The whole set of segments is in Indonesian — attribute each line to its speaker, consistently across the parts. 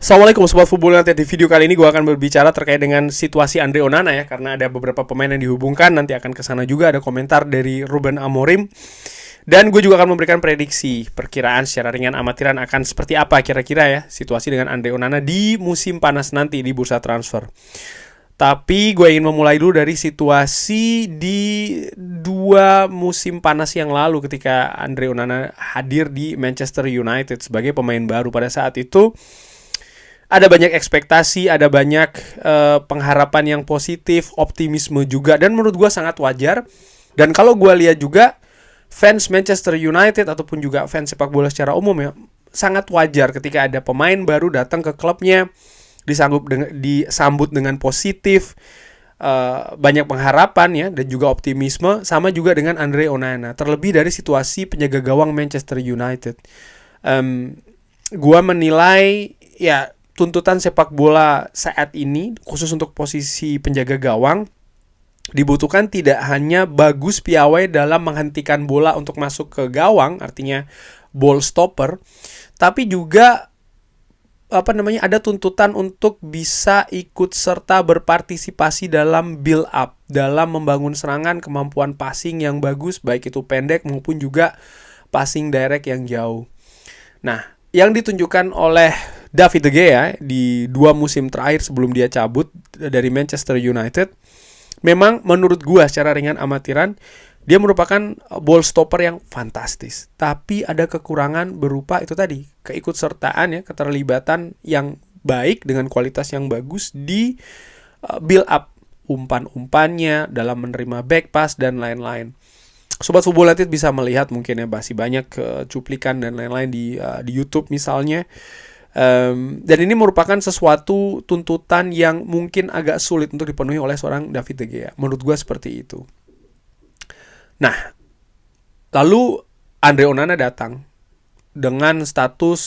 Speaker 1: Assalamualaikum Sobat Football United. Di video kali ini gue akan berbicara terkait dengan situasi Andre Onana ya. Karena ada beberapa pemain yang dihubungkan. Nanti akan kesana juga ada komentar dari Ruben Amorim. Dan gue juga akan memberikan prediksi perkiraan secara ringan amatiran akan seperti apa kira-kira ya situasi dengan Andre Onana di musim panas nanti di bursa transfer. Tapi gue ingin memulai dulu dari situasi di dua musim panas yang lalu ketika Andre Onana hadir di Manchester United sebagai pemain baru. Pada saat itu ada banyak ekspektasi, ada banyak pengharapan yang positif, optimisme juga, dan menurut gue sangat wajar. Dan kalau gue lihat juga fans Manchester United ataupun juga fans sepak bola secara umum ya, sangat wajar ketika ada pemain baru datang ke klubnya, disambut dengan positif, banyak pengharapan ya, dan juga optimisme. Sama juga dengan Andre Onana, terlebih dari situasi penjaga gawang Manchester United. Gue menilai ya tuntutan sepak bola saat ini, khusus untuk posisi penjaga gawang, dibutuhkan tidak hanya bagus piawai dalam menghentikan bola untuk masuk ke gawang, artinya ball stopper, tapi juga ada tuntutan untuk bisa ikut serta berpartisipasi dalam build up, dalam membangun serangan, kemampuan passing yang bagus, baik itu pendek maupun juga passing direct yang jauh. Nah, yang ditunjukkan oleh David De Gea di 2 musim terakhir sebelum dia cabut dari Manchester United, memang menurut gua secara ringan amatiran dia merupakan ball stopper yang fantastis. Tapi ada kekurangan berupa itu tadi, keikutsertaan ya, keterlibatan yang baik dengan kualitas yang bagus di build up, umpan-umpannya, dalam menerima back pass dan lain-lain. Sobat Football United bisa melihat mungkin ya, masih banyak cuplikan dan lain-lain di YouTube misalnya. Dan ini merupakan sesuatu tuntutan yang mungkin agak sulit untuk dipenuhi oleh seorang David De Gea. Menurut gue seperti itu. Nah, lalu Andre Onana datang dengan status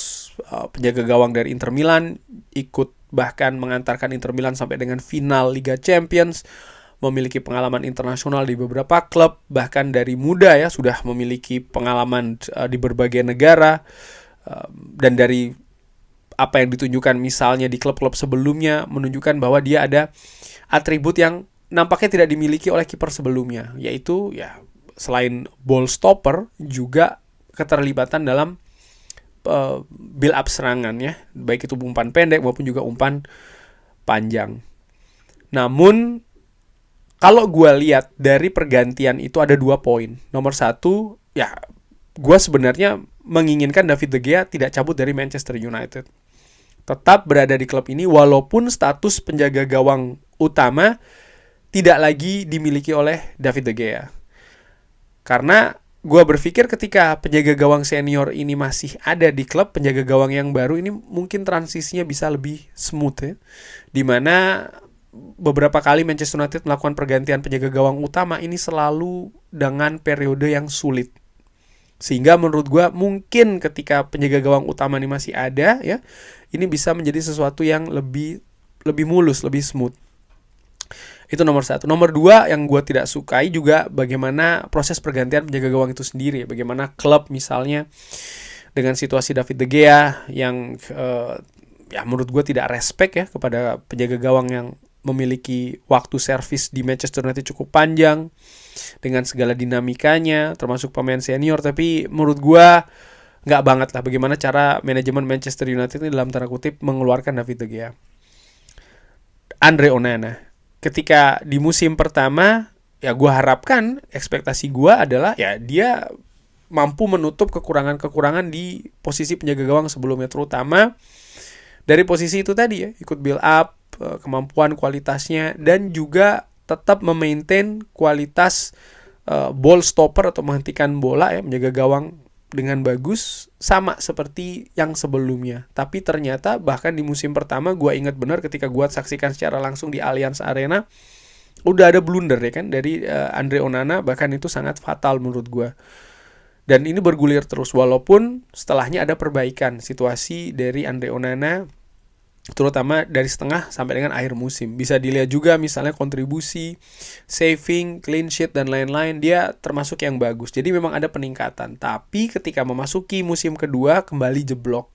Speaker 1: penjaga gawang dari Inter Milan, ikut bahkan mengantarkan Inter Milan sampai dengan final Liga Champions, memiliki pengalaman internasional di beberapa klub, bahkan dari muda ya sudah memiliki pengalaman di berbagai negara, dan dari apa yang ditunjukkan misalnya di klub-klub sebelumnya menunjukkan bahwa dia ada atribut yang nampaknya tidak dimiliki oleh kiper sebelumnya, yaitu ya selain ball stopper juga keterlibatan dalam build up serangan ya, baik itu umpan pendek maupun juga umpan panjang. Namun kalau gue lihat dari pergantian itu ada 2 poin. Nomor 1, ya gue sebenarnya menginginkan David De Gea tidak cabut dari Manchester United, tetap berada di klub ini walaupun status penjaga gawang utama tidak lagi dimiliki oleh David De Gea. Karena gue berpikir ketika penjaga gawang senior ini masih ada di klub, penjaga gawang yang baru ini mungkin transisinya bisa lebih smooth ya. Dimana beberapa kali Manchester United melakukan pergantian penjaga gawang utama ini selalu dengan periode yang sulit. Sehingga menurut gue mungkin ketika penjaga gawang utama ini masih ada ya, ini bisa menjadi sesuatu yang lebih mulus, lebih smooth. Itu nomor 1. Nomor 2 yang gue tidak sukai juga bagaimana proses pergantian penjaga gawang itu sendiri. Bagaimana klub misalnya dengan situasi David De Gea yang ya menurut gue tidak respect ya kepada penjaga gawang yang memiliki waktu servis di Manchester United cukup panjang dengan segala dinamikanya, termasuk pemain senior. Tapi menurut gue nggak banget lah bagaimana cara manajemen Manchester United ini dalam tanda kutip mengeluarkan David De Gea. Andre Onana, ketika di musim pertama, ya gue harapkan ekspektasi gue adalah ya dia mampu menutup kekurangan-kekurangan di posisi penjaga gawang sebelumnya, terutama dari posisi itu tadi ya, ikut build up, kemampuan kualitasnya, dan juga tetap memaintain kualitas ball stopper atau menghentikan bola ya, menjaga gawang dengan bagus sama seperti yang sebelumnya. Tapi ternyata bahkan di musim pertama gue ingat benar ketika gue saksikan secara langsung di Allianz Arena, udah ada blunder ya kan dari Andre Onana, bahkan itu sangat fatal menurut gue. Dan ini bergulir terus walaupun setelahnya ada perbaikan situasi dari Andre Onana, terutama dari setengah sampai dengan akhir musim. Bisa dilihat juga misalnya kontribusi, saving, clean sheet, dan lain-lain, dia termasuk yang bagus. Jadi memang ada peningkatan. Tapi ketika memasuki musim kedua kembali jeblok.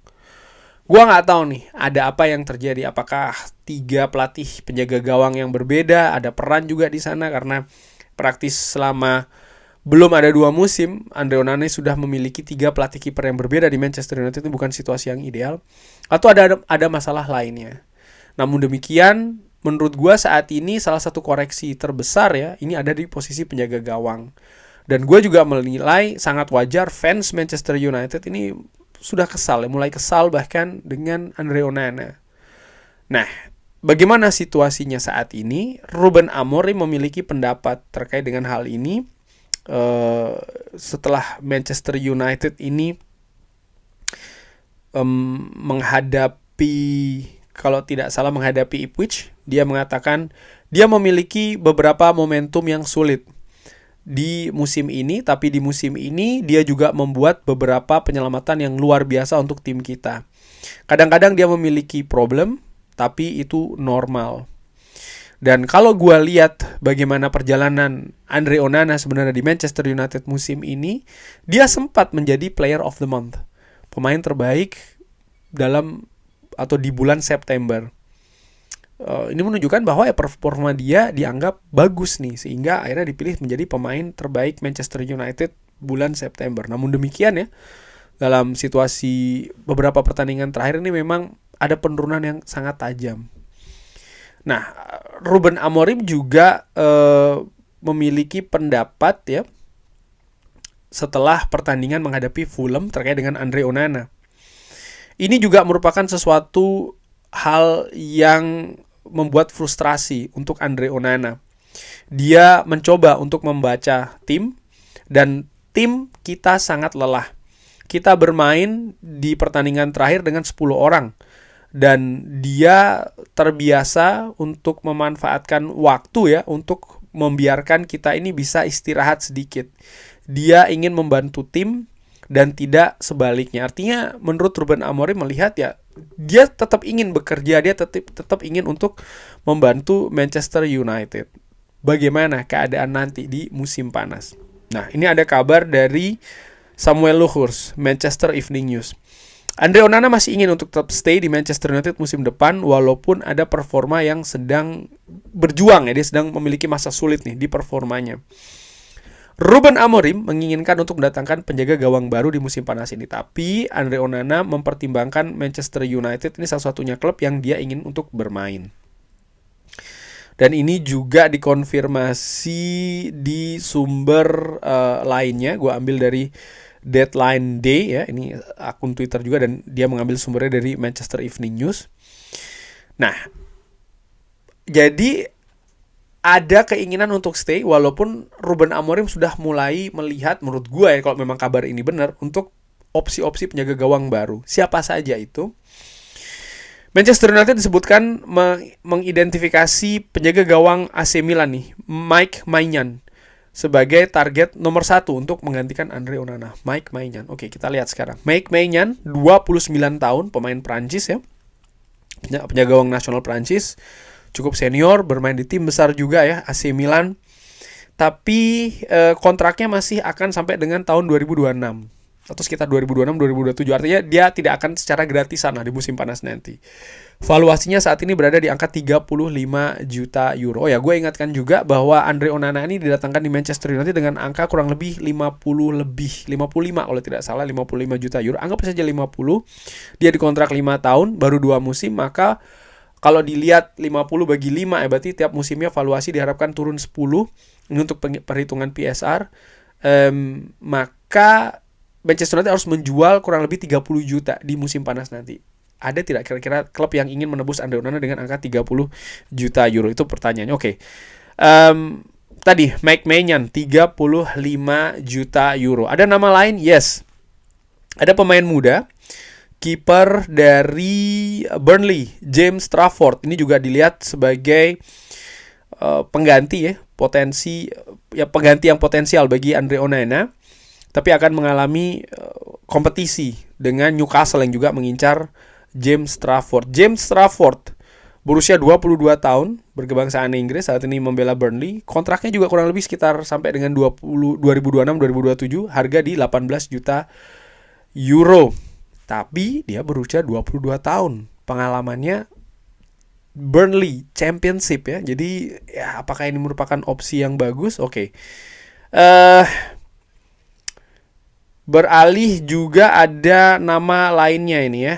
Speaker 1: Gua nggak tahu nih ada apa yang terjadi. Apakah 3 pelatih penjaga gawang yang berbeda, ada peran juga di sana karena praktis selama belum ada 2 musim, Andre Onana sudah memiliki 3 pelatih kiper yang berbeda di Manchester United. Itu bukan situasi yang ideal. Atau ada masalah lainnya. Namun demikian, menurut gua saat ini salah satu koreksi terbesar ya, ini ada di posisi penjaga gawang. Dan gue juga menilai sangat wajar fans Manchester United ini sudah kesal, mulai kesal bahkan dengan Andre Onana. Nah, bagaimana situasinya saat ini? Ruben Amorim memiliki pendapat terkait dengan hal ini setelah Manchester United ini menghadapi, kalau tidak salah menghadapi Ipswich. Dia mengatakan dia memiliki beberapa momentum yang sulit di musim ini, tapi di musim ini dia juga membuat beberapa penyelamatan yang luar biasa untuk tim kita. Kadang-kadang dia memiliki problem, tapi itu normal. Dan kalau gue lihat bagaimana perjalanan Andre Onana sebenarnya di Manchester United musim ini, dia sempat menjadi Player of the Month, pemain terbaik dalam atau di bulan September. Ini menunjukkan bahwa ya performa dia dianggap bagus nih, sehingga akhirnya dipilih menjadi pemain terbaik Manchester United bulan September. Namun demikian ya, dalam situasi beberapa pertandingan terakhir ini memang ada penurunan yang sangat tajam. Nah, Ruben Amorim juga memiliki pendapat ya setelah pertandingan menghadapi Fulham terkait dengan Andre Onana. Ini juga merupakan sesuatu hal yang membuat frustrasi untuk Andre Onana. Dia mencoba untuk membaca tim, dan tim kita sangat lelah. Kita bermain di pertandingan terakhir dengan 10 orang. Dan dia terbiasa untuk memanfaatkan waktu ya, untuk membiarkan kita ini bisa istirahat sedikit. Dia ingin membantu tim dan tidak sebaliknya. Artinya menurut Ruben Amorim melihat ya, dia tetap ingin bekerja, dia tetap ingin untuk membantu Manchester United. Bagaimana keadaan nanti di musim panas? Nah, ini ada kabar dari Samuel Luhrs, Manchester Evening News. Andre Onana masih ingin untuk tetap stay di Manchester United musim depan walaupun ada performa yang sedang berjuang ya, dia sedang memiliki masa sulit nih di performanya. Ruben Amorim menginginkan untuk mendatangkan penjaga gawang baru di musim panas ini, tapi Andre Onana mempertimbangkan Manchester United ini salah satunya klub yang dia ingin untuk bermain. Dan ini juga dikonfirmasi di sumber lainnya. Gue ambil dari Deadline Day ya, ini akun Twitter juga, dan dia mengambil sumbernya dari Manchester Evening News. Nah, jadi ada keinginan untuk stay walaupun Ruben Amorim sudah mulai melihat, menurut gue ya, kalau memang kabar ini benar, untuk opsi-opsi penjaga gawang baru. Siapa saja itu? Manchester United disebutkan mengidentifikasi penjaga gawang AC Milan nih, Mike Maignan, sebagai target nomor 1 untuk menggantikan Andre Onana. Mike Maignan. Oke, kita lihat sekarang. Mike Maignan, 29 tahun, pemain Prancis ya. Penjaga gawang nasional Prancis. Cukup senior, bermain di tim besar juga ya, AC Milan. Tapi kontraknya masih akan sampai dengan tahun 2026. Atau sekitar 2026-2027. Artinya dia tidak akan secara gratisan lah di musim panas nanti. Valuasinya saat ini berada di angka 35 juta euro. Oh ya, gue ingatkan juga bahwa Andre Onana ini didatangkan di Manchester United dengan angka kurang lebih 55 kalau tidak salah, 55 juta euro. Anggap saja 50. Dia dikontrak 5 tahun, baru 2 musim, maka kalau dilihat 50 bagi 5 ya, berarti tiap musimnya valuasi diharapkan turun 10. Ini untuk perhitungan PSR. Maka Manchester United harus menjual kurang lebih 30 juta di musim panas nanti. Ada tidak kira-kira klub yang ingin menebus Andre Onana dengan angka 30 juta euro? Itu pertanyaannya. Oke. Tadi Mike Maignan 35 juta euro. Ada nama lain? Yes. Ada pemain muda, kiper dari Burnley, James Trafford. Ini juga dilihat sebagai pengganti ya, pengganti yang potensial bagi Andre Onana, tapi akan mengalami kompetisi dengan Newcastle yang juga mengincar James Trafford. James Trafford berusia 22 tahun, berkebangsaan Inggris, saat ini membela Burnley. Kontraknya juga kurang lebih sekitar sampai dengan 2026-2027, harga di 18 juta euro. Tapi dia berusia 22 tahun. Pengalamannya Burnley Championship ya. Jadi ya apakah ini merupakan opsi yang bagus? Oke. Beralih juga ada nama lainnya ini ya,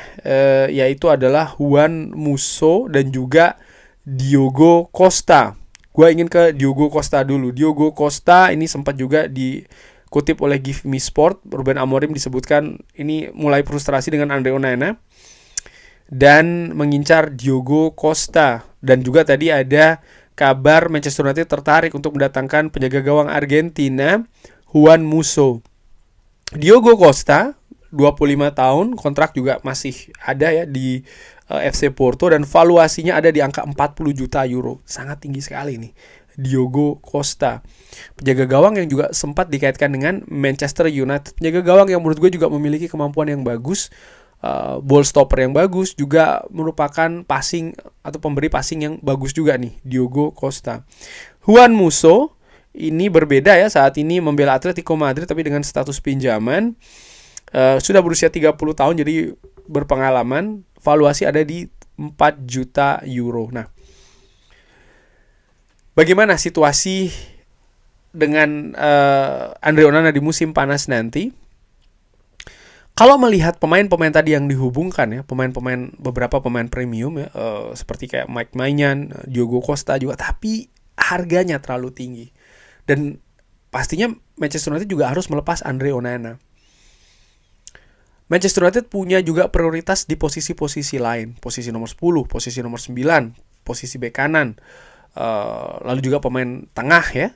Speaker 1: yaitu adalah Juan Musso dan juga Diogo Costa. Gue ingin ke Diogo Costa dulu. Diogo Costa ini sempat juga dikutip oleh Give Me Sport. Ruben Amorim disebutkan ini mulai frustrasi dengan Andre Onana dan mengincar Diogo Costa. Dan juga tadi ada kabar Manchester United tertarik untuk mendatangkan penjaga gawang Argentina Juan Musso. Diogo Costa 25 tahun, kontrak juga masih ada ya di FC Porto dan valuasinya ada di angka 40 juta euro. Sangat tinggi sekali nih Diogo Costa. Penjaga gawang yang juga sempat dikaitkan dengan Manchester United. Penjaga gawang yang menurut gue juga memiliki kemampuan yang bagus, ball stopper yang bagus, juga merupakan passing atau pemberi passing yang bagus juga nih Diogo Costa. Juan Musso ini berbeda ya, saat ini membela Atletico Madrid tapi dengan status pinjaman. Sudah berusia 30 tahun jadi berpengalaman. Valuasi ada di 4 juta euro. Nah, bagaimana situasi dengan Andre Onana di musim panas nanti? Kalau melihat pemain-pemain tadi yang dihubungkan ya, beberapa pemain premium ya, seperti kayak Mike Maignan, Diogo Costa juga, tapi harganya terlalu tinggi. Dan pastinya Manchester United juga harus melepas Andre Onana. Manchester United punya juga prioritas di posisi-posisi lain. Posisi nomor 10, posisi nomor 9, posisi bek kanan. Lalu juga pemain tengah ya.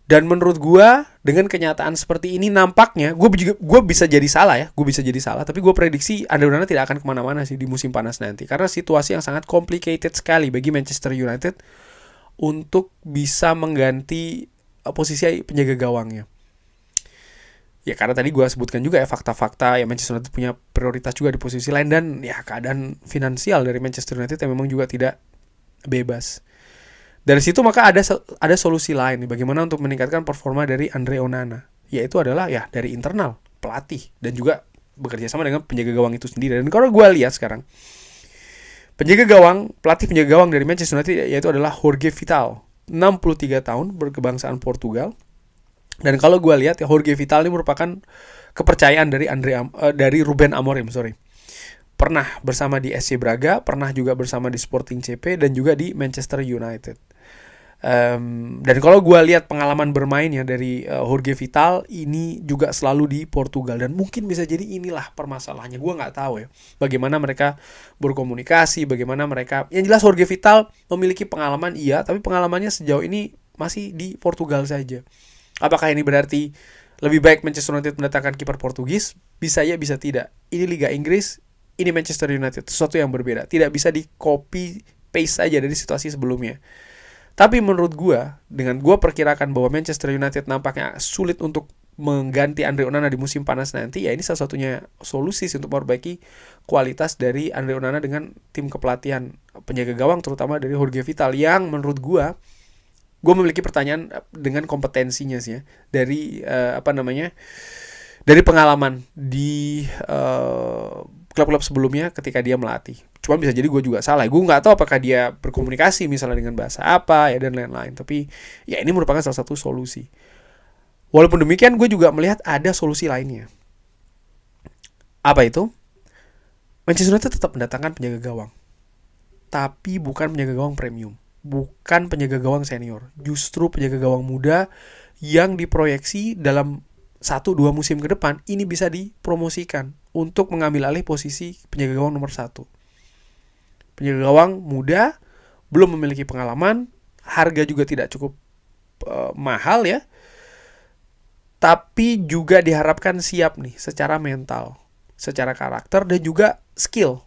Speaker 1: Dan menurut gue dengan kenyataan seperti ini nampaknya gue bisa jadi salah ya. Gue bisa jadi salah. Tapi gue prediksi Andre Onana tidak akan kemana-mana sih di musim panas nanti. Karena situasi yang sangat complicated sekali bagi Manchester United untuk bisa mengganti posisi penjaga gawangnya. Ya karena tadi gue sebutkan juga ya fakta-fakta ya, Manchester United punya prioritas juga di posisi lain, dan ya keadaan finansial dari Manchester United yang memang juga tidak bebas. Dari situ maka ada solusi lain nih, bagaimana untuk meningkatkan performa dari Andre Onana, yaitu adalah ya dari internal pelatih dan juga bekerja sama dengan penjaga gawang itu sendiri. Dan kalau gue lihat sekarang pelatih penjaga gawang dari Manchester United yaitu adalah Jorge Vital, 63 tahun, berkebangsaan Portugal. Dan kalau gue lihat ya, Jorge Vital ini merupakan kepercayaan dari Ruben Amorim, Pernah bersama di SC Braga, pernah juga bersama di Sporting CP dan juga di Manchester United. Dan kalau gue lihat pengalaman bermainnya dari Jorge Vital ini juga selalu di Portugal, dan mungkin bisa jadi inilah permasalahannya. Gue nggak tahu ya bagaimana mereka berkomunikasi, bagaimana mereka. Yang jelas Jorge Vital memiliki pengalaman iya, tapi pengalamannya sejauh ini masih di Portugal saja. Apakah ini berarti lebih baik Manchester United mendatangkan kiper Portugis? Bisa ya, bisa tidak. Ini Liga Inggris, ini Manchester United, sesuatu yang berbeda. Tidak bisa di copy paste saja dari situasi sebelumnya. Tapi menurut gue, dengan gue perkirakan bahwa Manchester United nampaknya sulit untuk mengganti Andre Onana di musim panas nanti, ya ini salah satunya solusi untuk memperbaiki kualitas dari Andre Onana dengan tim kepelatihan penjaga gawang, terutama dari Jorge Vital, yang menurut gue memiliki pertanyaan dengan kompetensinya sih ya, dari dari pengalaman di klub-klub sebelumnya ketika dia melatih. Cuma bisa jadi gue juga salah. Gue nggak tahu apakah dia berkomunikasi misalnya dengan bahasa apa ya dan lain-lain. Tapi ya ini merupakan salah satu solusi. Walaupun demikian gue juga melihat ada solusi lainnya. Apa itu? Manchester United tetap mendatangkan penjaga gawang. Tapi bukan penjaga gawang premium. Bukan penjaga gawang senior. Justru penjaga gawang muda yang diproyeksi dalam 1-2 musim ke depan ini bisa dipromosikan untuk mengambil alih posisi penjaga gawang nomor 1. Penjaga gawang muda, belum memiliki pengalaman, harga juga tidak cukup mahal ya. Tapi juga diharapkan siap nih secara mental, secara karakter dan juga skill.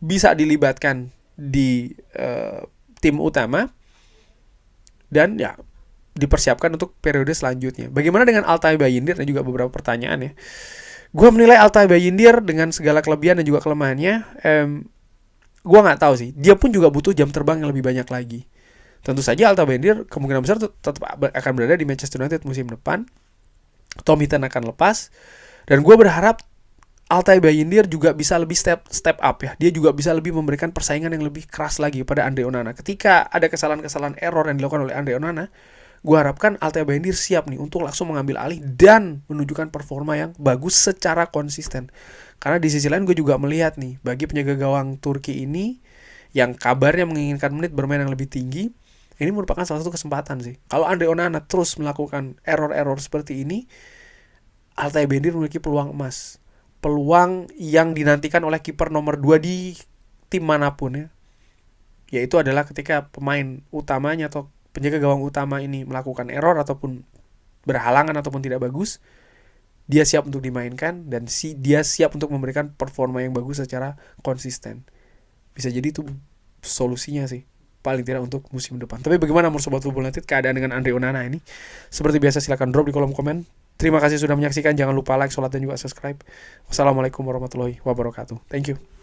Speaker 1: Bisa dilibatkan di tim utama dan ya dipersiapkan untuk periode selanjutnya. Bagaimana dengan Altay Bayindir? Dan juga beberapa pertanyaan ya. Gue menilai Altay Bayindir dengan segala kelebihan dan juga kelemahannya, gue nggak tahu sih. Dia pun juga butuh jam terbang yang lebih banyak lagi. Tentu saja Altay Bayindir kemungkinan besar tetap akan berada di Manchester United musim depan. Tom Heaton akan lepas. Dan gue berharap Altay Bayindir juga bisa lebih step up ya. Dia juga bisa lebih memberikan persaingan yang lebih keras lagi pada Andre Onana. Ketika ada kesalahan-kesalahan error yang dilakukan oleh Andre Onana, gue harapkan Altay Bayindir siap nih untuk langsung mengambil alih dan menunjukkan performa yang bagus secara konsisten. Karena di sisi lain gue juga melihat nih, bagi penjaga gawang Turki ini yang kabarnya menginginkan menit bermain yang lebih tinggi, ini merupakan salah satu kesempatan sih. Kalau Andre Onana terus melakukan error-error seperti ini, Altay Bayindir memiliki peluang emas. Peluang yang dinantikan oleh kiper nomor 2 di tim manapun ya. Yaitu adalah ketika pemain utamanya atau penjaga gawang utama ini melakukan error ataupun berhalangan ataupun tidak bagus, dia siap untuk dimainkan dan dia siap untuk memberikan performa yang bagus secara konsisten. Bisa jadi itu solusinya sih, paling tidak untuk musim depan. Tapi bagaimana menurut Sobat Football United keadaan dengan Andre Onana ini? Seperti biasa silahkan drop di kolom komen. Terima kasih sudah menyaksikan. Jangan lupa like, share, dan juga subscribe. Wassalamualaikum warahmatullahi wabarakatuh. Thank you.